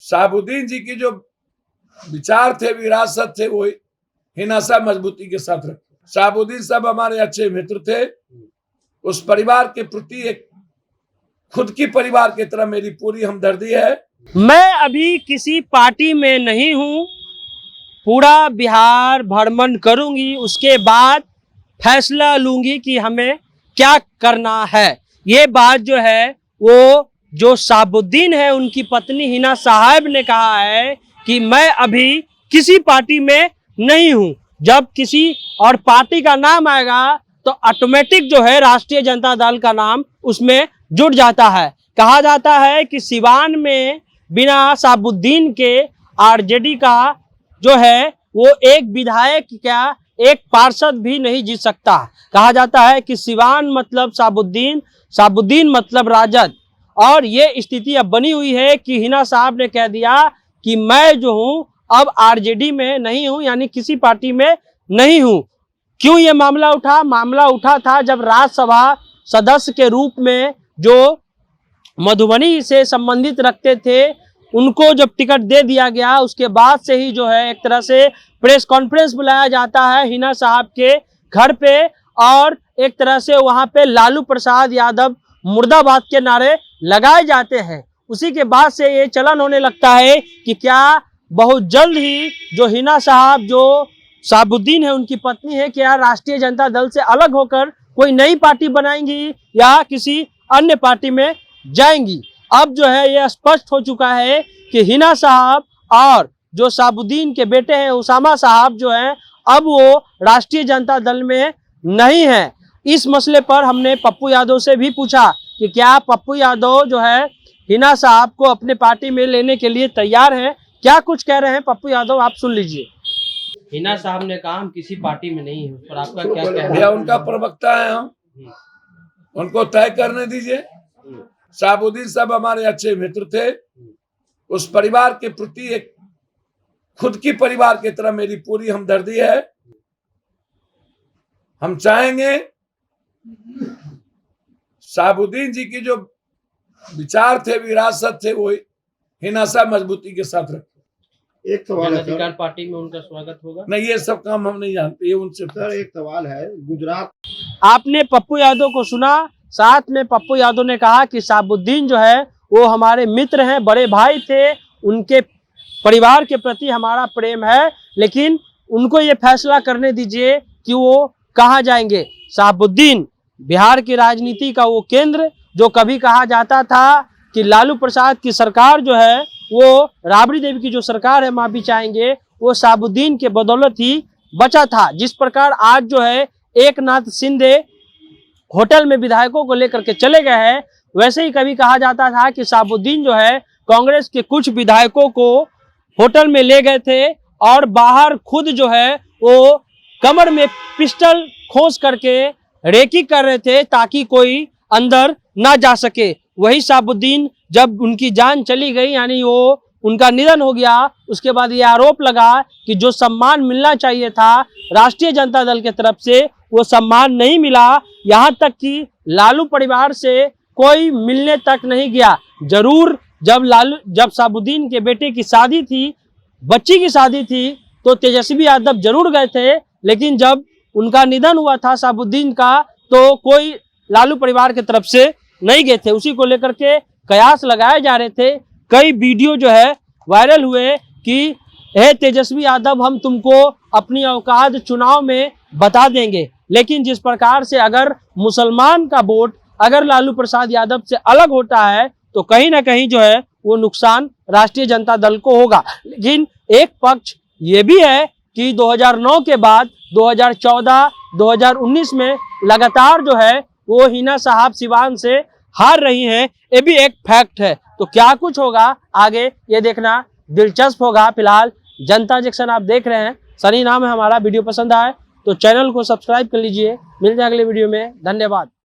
शहाबुद्दीन जी की जो विचार थे, विरासत थे, वो हिनासा मजबूती के साथ रखे। शहाबुद्दीन साहब हमारे अच्छे मित्र थे। उस परिवार के प्रति एक खुद की परिवार की तरह मेरी पूरी हमदर्दी है। मैं अभी किसी पार्टी में नहीं हूँ, पूरा बिहार भ्रमण करूंगी, उसके बाद फैसला लूंगी कि हमें क्या करना है। ये बात जो है वो जो शहाबुद्दीन है उनकी पत्नी हिना साहब ने कहा है कि मैं अभी किसी पार्टी में नहीं हूँ। जब किसी और पार्टी का नाम आएगा तो ऑटोमेटिक जो है राष्ट्रीय जनता दल का नाम उसमें जुड़ जाता है। कहा जाता है कि सिवान में बिना शहाबुद्दीन के आरजेडी का जो है वो एक विधायक क्या एक पार्षद भी नहीं जीत सकता। कहा जाता है कि सिवान मतलब शहाबुद्दीन, शहाबुद्दीन मतलब राजद। और ये स्थिति अब बनी हुई है कि हिना साहब ने कह दिया कि मैं जो हूँ अब आरजेडी में नहीं हूँ, यानी किसी पार्टी में नहीं हूँ। क्यों ये मामला उठा? मामला उठा था जब राज्यसभा सदस्य के रूप में जो मधुबनी से संबंधित रखते थे उनको जब टिकट दे दिया गया, उसके बाद से ही जो है एक तरह से प्रेस कॉन्फ्रेंस बुलाया जाता है हिना साहब के घर पे, और एक तरह से वहां पे लालू प्रसाद यादव मुर्दाबाद के नारे लगाए जाते हैं। उसी के बाद से ये चलन होने लगता है कि क्या बहुत जल्द ही जो हिना साहब जो शहाबुद्दीन है उनकी पत्नी है, क्या राष्ट्रीय जनता दल से अलग होकर कोई नई पार्टी बनाएंगी या किसी अन्य पार्टी में जाएंगी। अब जो है यह स्पष्ट हो चुका है कि हिना साहब और जो शहाबुद्दीन के बेटे हैं उसामा साहब जो हैं अब वो राष्ट्रीय जनता दल में नहीं है। इस मसले पर हमने पप्पू यादव से भी पूछा कि क्या पप्पू यादव जो है हिना साहब को अपने पार्टी में लेने के लिए तैयार हैं। क्या कुछ कह रहे हैं पप्पू यादव, आप सुन लीजिए। हिना साहब ने कहा हम किसी पार्टी में नहीं है, पर आपका क्या कहना है? उनका प्रवक्ता है, हम उनको तय करने दीजिए। शहाबुद्दीन साहब हमारे अच्छे मित्र थे। उस परिवार के प्रति एक खुद की परिवार की तरह मेरी पूरी हमदर्दी है। हम चाहेंगे शहाबुद्दीन जी की जो विचार थे, विरासत थे, वो हिनासा मजबूती के साथ रखे। एक सवाल है अधिकार पार्टी में उनका स्वागत होगा? नहीं, ये सब काम हम नहीं जानते, ये उनसे। सर एक सवाल है, गुजरात आपने पप्पू यादव को सुना, साथ में पप्पू यादव ने कहा कि शहाबुद्दीन जो है वो हमारे मित्र हैं, बड़े भाई थे, उनके परिवार के प्रति हमारा प्रेम है, लेकिन उनको ये फैसला करने दीजिए कि वो कहाँ जाएंगे। शहाबुद्दीन बिहार की राजनीति का वो केंद्र, जो कभी कहा जाता था कि लालू प्रसाद की सरकार जो है वो राबड़ी देवी की जो सरकार है माफी चाहेंगे, वो शहाबुद्दीन के बदौलत ही बचा था। जिस प्रकार आज जो है एक नाथ शिंदे होटल में विधायकों को लेकर के चले गए हैं, वैसे ही कभी कहा जाता था कि शहाबुद्दीन जो है कांग्रेस के कुछ विधायकों को होटल में ले गए थे और बाहर खुद जो है वो कमर में पिस्टल खोस करके रेकी कर रहे थे ताकि कोई अंदर ना जा सके। वही शहाबुद्दीन जब उनकी जान चली गई, यानी वो उनका निधन हो गया, उसके बाद ये आरोप लगा कि जो सम्मान मिलना चाहिए था राष्ट्रीय जनता दल की तरफ से वो सम्मान नहीं मिला। यहाँ तक कि लालू परिवार से कोई मिलने तक नहीं गया। जरूर जब शहाबुद्दीन के बेटे की शादी थी, बच्ची की शादी थी, तो तेजस्वी यादव जरूर गए थे, लेकिन जब उनका निधन हुआ था शहाबुद्दीन का तो कोई लालू परिवार की तरफ से नहीं गए थे। उसी को लेकर के कयास लगाए जा रहे थे। कई वीडियो जो है वायरल हुए कि हे तेजस्वी यादव, हम तुमको अपनी औकात चुनाव में बता देंगे। लेकिन जिस प्रकार से अगर मुसलमान का वोट अगर लालू प्रसाद यादव से अलग होता है तो कहीं ना कहीं जो है वो नुकसान राष्ट्रीय जनता दल को होगा। लेकिन एक पक्ष ये भी है कि 2009 के बाद 2014, 2019 में लगातार जो है वो हिना साहब सिवान से हार रही हैं, ये भी एक फैक्ट है। तो क्या कुछ होगा आगे ये देखना दिलचस्प होगा। फिलहाल जनता जंक्शन आप देख रहे हैं, सनी नाम है हमारा। वीडियो पसंद आए तो चैनल को सब्सक्राइब कर लीजिए। मिलते हैं अगले वीडियो में, धन्यवाद।